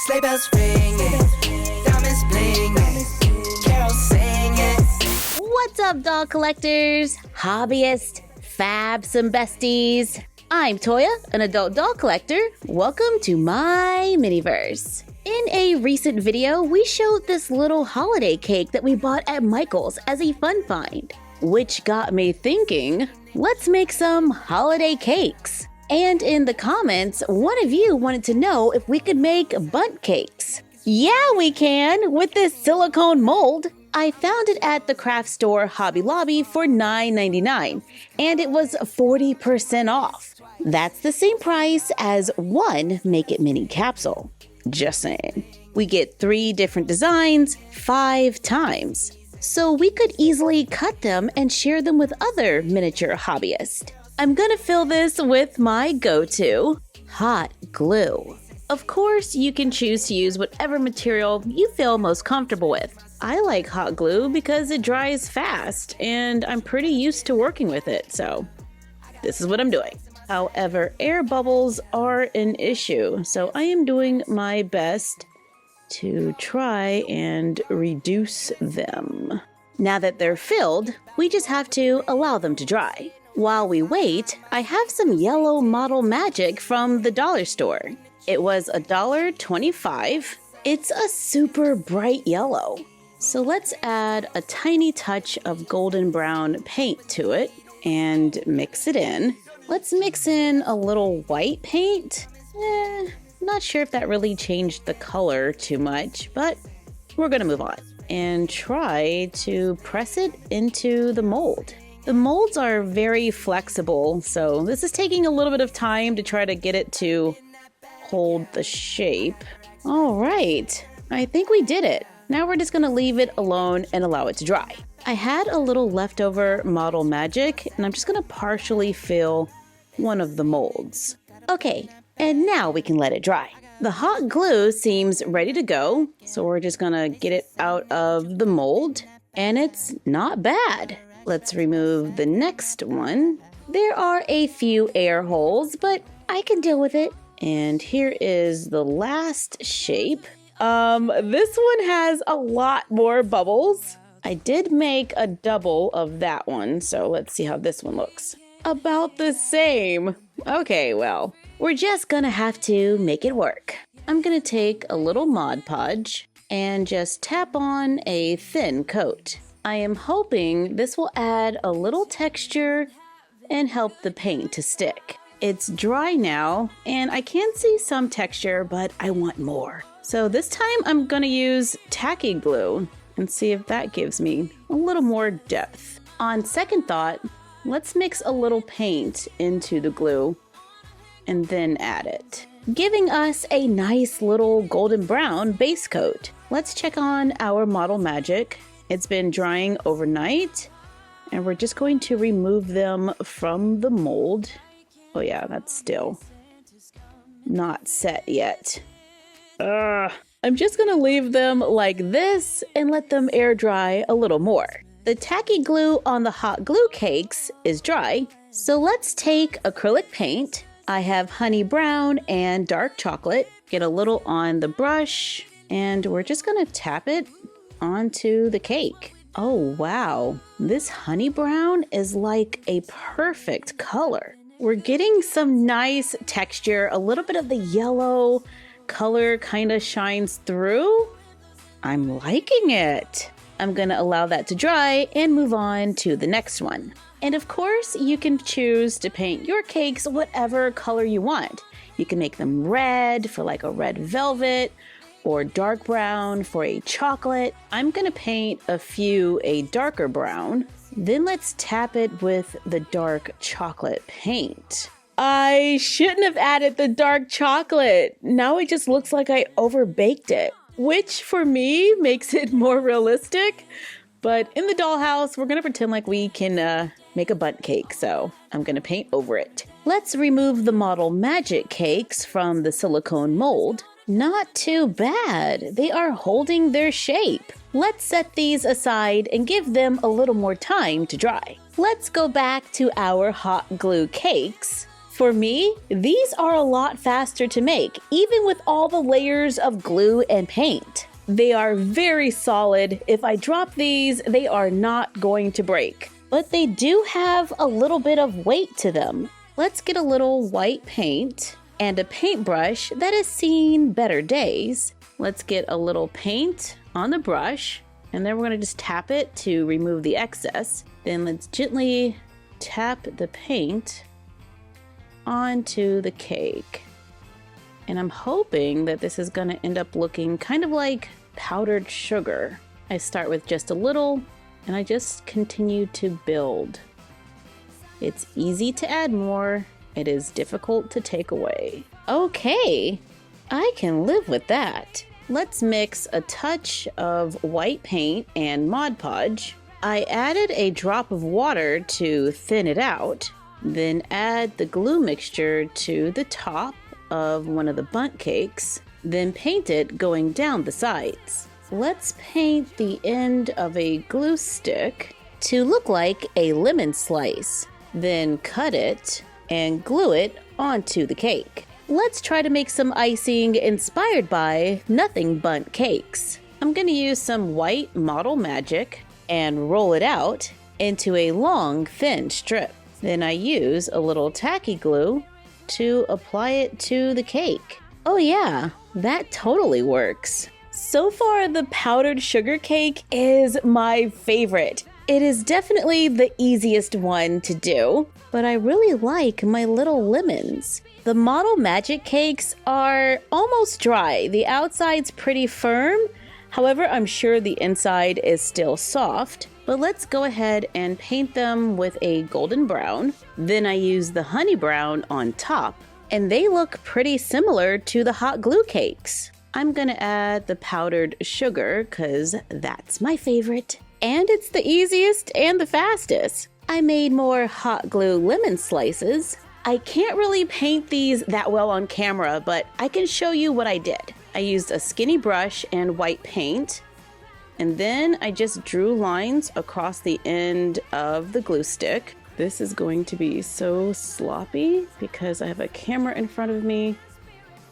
Sleigh bells ringing, diamonds blinging, carols singing. What's up, doll collectors, hobbyists, fabs, and besties? I'm Toya, an adult doll collector. Welcome to my Miniverse. In a recent video, we showed this little holiday cake that we bought at Michael's as a fun find, which got me thinking, let's make some holiday cakes. And in the comments, one of you wanted to know if we could make bundt cakes. Yeah, we can, with this silicone mold. I found it at the craft store Hobby Lobby for $9.99, and it was 40% off. That's the same price as one Make It Mini capsule. Just saying. We get 3 different designs 5 times. So we could easily cut them and share them with other miniature hobbyists. I'm gonna fill this with my go-to, hot glue. Of course, you can choose to use whatever material you feel most comfortable with. I like hot glue because it dries fast and I'm pretty used to working with it, so this is what I'm doing. However, air bubbles are an issue, so I am doing my best to try and reduce them. Now that they're filled, we just have to allow them to dry. While we wait, I have some yellow model magic from the dollar store. It was $1.25. It's a super bright yellow. So let's add a tiny touch of golden brown paint to it and mix it in. Let's mix in a little white paint. Not sure if that really changed the color too much, but we're gonna move on and try to press it into the mold. The molds are very flexible, so this is taking a little bit of time to try to get it to hold the shape. All right, I think we did it. Now we're just gonna leave it alone and allow it to dry. I had a little leftover model magic, and I'm just gonna partially fill one of the molds. Okay, and now we can let it dry. The hot glue seems ready to go, so we're just gonna get it out of the mold, and it's not bad. Let's remove the next one. There are a few air holes, but I can deal with it. And here is the last shape. This one has a lot more bubbles. I did make a double of that one, so let's see how this one looks. About the same. Okay, well, we're just gonna have to make it work. I'm gonna take a little Mod Podge and just tap on a thin coat. I am hoping this will add a little texture and help the paint to stick. It's dry now, and I can see some texture, but I want more. So this time I'm gonna use tacky glue and see if that gives me a little more depth. On second thought, let's mix a little paint into the glue and then add it, giving us a nice little golden brown base coat. Let's check on our model magic. It's been drying overnight, and we're just going to remove them from the mold. Oh yeah, that's still not set yet. I'm just gonna leave them like this and let them air dry a little more. The tacky glue on the hot glue cakes is dry, so let's take acrylic paint. I have honey brown and dark chocolate. Get a little on the brush, and we're just gonna tap it onto the cake. Oh wow, this honey brown is like a perfect color. We're getting some nice texture, a little bit of the yellow color kind of shines through. I'm liking it. I'm gonna allow that to dry and move on to the next one. And of course, you can choose to paint your cakes whatever color you want. You can make them red for like a red velvet, or dark brown for a chocolate. I'm gonna paint a few a darker brown. Then let's tap it with the dark chocolate paint. I shouldn't have added the dark chocolate. Now it just looks like I overbaked it, which for me makes it more realistic. But in the dollhouse, we're gonna pretend like we can make a bundt cake, so I'm gonna paint over it. Let's remove the model magic cakes from the silicone mold. Not too bad. They are holding their shape. Let's set these aside and give them a little more time to dry. Let's go back to our hot glue cakes. For me, these are a lot faster to make, even with all the layers of glue and paint. They are very solid. If I drop these, they are not going to break. But they do have a little bit of weight to them. Let's get a little white paint and a paintbrush that has seen better days. Let's get a little paint on the brush, and then we're going to just tap it to remove the excess. Then let's gently tap the paint onto the cake. And I'm hoping that this is going to end up looking kind of like powdered sugar. I start with just a little, and I just continue to build. It's easy to add more. It is difficult to take away. Okay, I can live with that. Let's mix a touch of white paint and Mod Podge. I added a drop of water to thin it out, then add the glue mixture to the top of one of the bundt cakes, then paint it going down the sides. Let's paint the end of a glue stick to look like a lemon slice, then cut it and glue it onto the cake. Let's try to make some icing inspired by Nothing Bundt Cakes. I'm going to use some white Model Magic and roll it out into a long, thin strip. Then I use a little tacky glue to apply it to the cake. Oh yeah, that totally works. So far, the powdered sugar cake is my favorite. It is definitely the easiest one to do, but I really like my little lemons. The Model Magic cakes are almost dry. The outside's pretty firm. However, I'm sure the inside is still soft. But let's go ahead and paint them with a golden brown. Then I use the honey brown on top, and they look pretty similar to the hot glue cakes. I'm gonna add the powdered sugar because that's my favorite. And it's the easiest and the fastest. I made more hot glue lemon slices. I can't really paint these that well on camera, but I can show you what I did. I used a skinny brush and white paint, and then I just drew lines across the end of the glue stick. This is going to be so sloppy because I have a camera in front of me.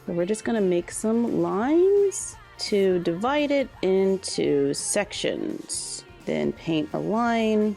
So we're just gonna make some lines to divide it into sections. Then paint a line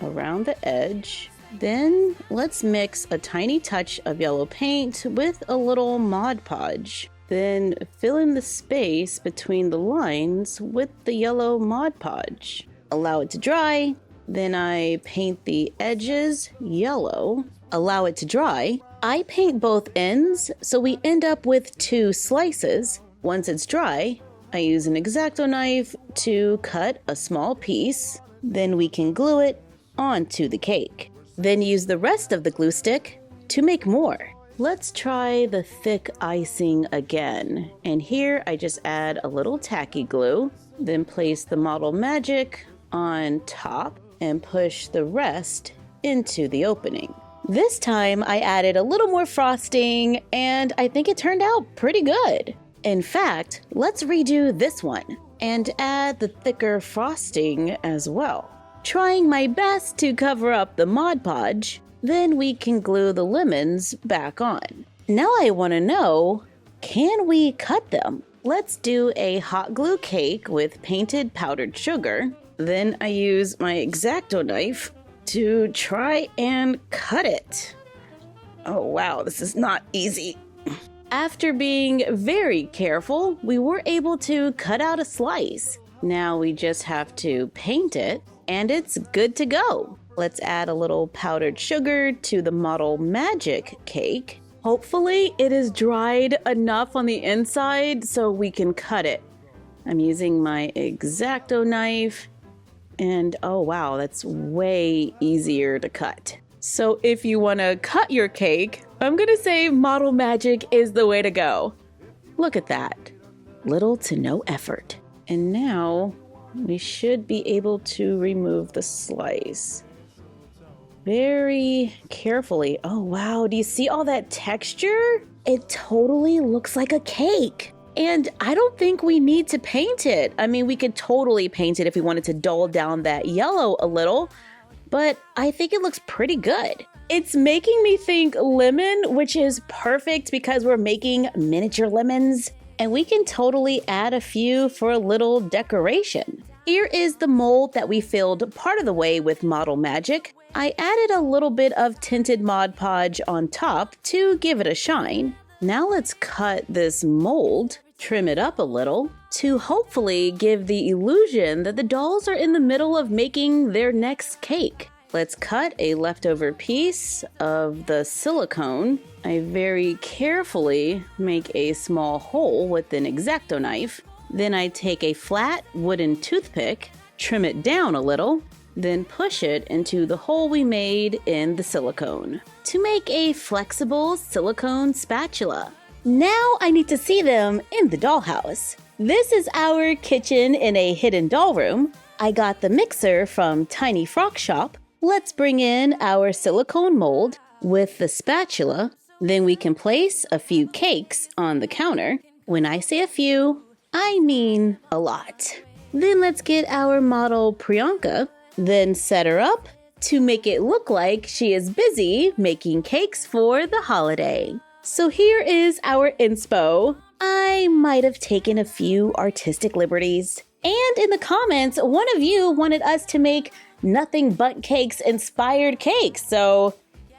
around the edge. Then let's mix a tiny touch of yellow paint with a little Mod Podge. Then fill in the space between the lines with the yellow Mod Podge. Allow it to dry. Then I paint the edges yellow. Allow it to dry. I paint both ends, so we end up with 2 slices. Once it's dry, I use an X-Acto knife to cut a small piece. Then we can glue it onto the cake. Then use the rest of the glue stick to make more. Let's try the thick icing again. And here I just add a little tacky glue, then place the Model Magic on top and push the rest into the opening. This time I added a little more frosting and I think it turned out pretty good. In fact, let's redo this one and add the thicker frosting as well. Trying my best to cover up the Mod Podge, then we can glue the lemons back on. Now I want to know, can we cut them? Let's do a hot glue cake with painted powdered sugar. Then I use my X-Acto knife to try and cut it. Oh wow, this is not easy. After being very careful, we were able to cut out a slice. Now we just have to paint it, and it's good to go. Let's add a little powdered sugar to the Model Magic cake. Hopefully it is dried enough on the inside so we can cut it. I'm using my X-Acto knife, and oh wow, that's way easier to cut. So if you want to cut your cake, I'm gonna say Model Magic is the way to go. Look at that. Little to no effort. And now we should be able to remove the slice very carefully. Oh wow, do you see all that texture? It totally looks like a cake. And I don't think we need to paint it. I mean, we could totally paint it if we wanted to dull down that yellow a little, but I think it looks pretty good. It's making me think lemon, which is perfect because we're making miniature lemons. And we can totally add a few for a little decoration. Here is the mold that we filled part of the way with Model Magic. I added a little bit of tinted Mod Podge on top to give it a shine. Now let's cut this mold, trim it up a little, to hopefully give the illusion that the dolls are in the middle of making their next cake. Let's cut a leftover piece of the silicone. I very carefully make a small hole with an X-Acto knife. Then I take a flat wooden toothpick, trim it down a little, then push it into the hole we made in the silicone to make a flexible silicone spatula. Now I need to see them in the dollhouse. This is our kitchen in a hidden doll room. I got the mixer from Tiny Frog Shop. Let's bring in our silicone mold with the spatula. Then we can place a few cakes on the counter. When I say a few, I mean a lot. Then let's get our model Priyanka, then set her up to make it look like she is busy making cakes for the holiday. So here is our inspo. I might have taken a few artistic liberties. And in the comments, one of you wanted us to make Nothing Bundt Cakes inspired cakes, so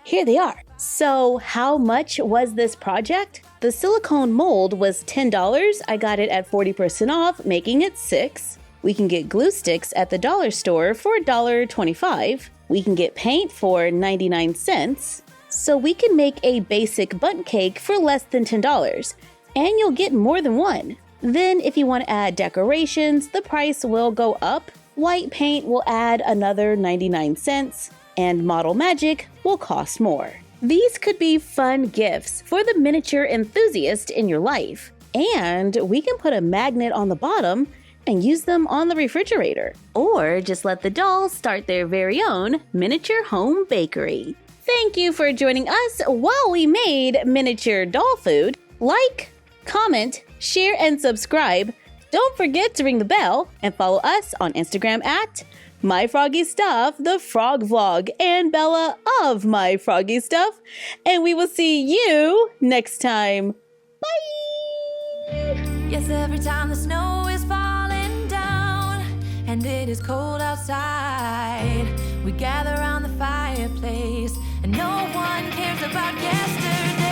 here they are. So how much was this project? The silicone mold was $10. I got it at 40% off, making it $6. We can get glue sticks at the dollar store for $1.25. We can get paint for 99 cents. So we can make a basic bundt cake for less than $10, and you'll get more than one. Then if you want to add decorations, the price will go up. White paint will add another 99 cents, and Model Magic will cost more. These could be fun gifts for the miniature enthusiast in your life. And we can put a magnet on the bottom and use them on the refrigerator. Or just let the dolls start their very own miniature home bakery. Thank you for joining us while we made miniature doll food. Like, comment, share, and subscribe. Don't forget to ring the bell and follow us on Instagram at MyFroggyStuff, the Frog Vlog, and Bella of MyFroggyStuff. And we will see you next time. Bye! Yes, every time the snow is falling down and it is cold outside, we gather around the fireplace and no one cares about yesterday.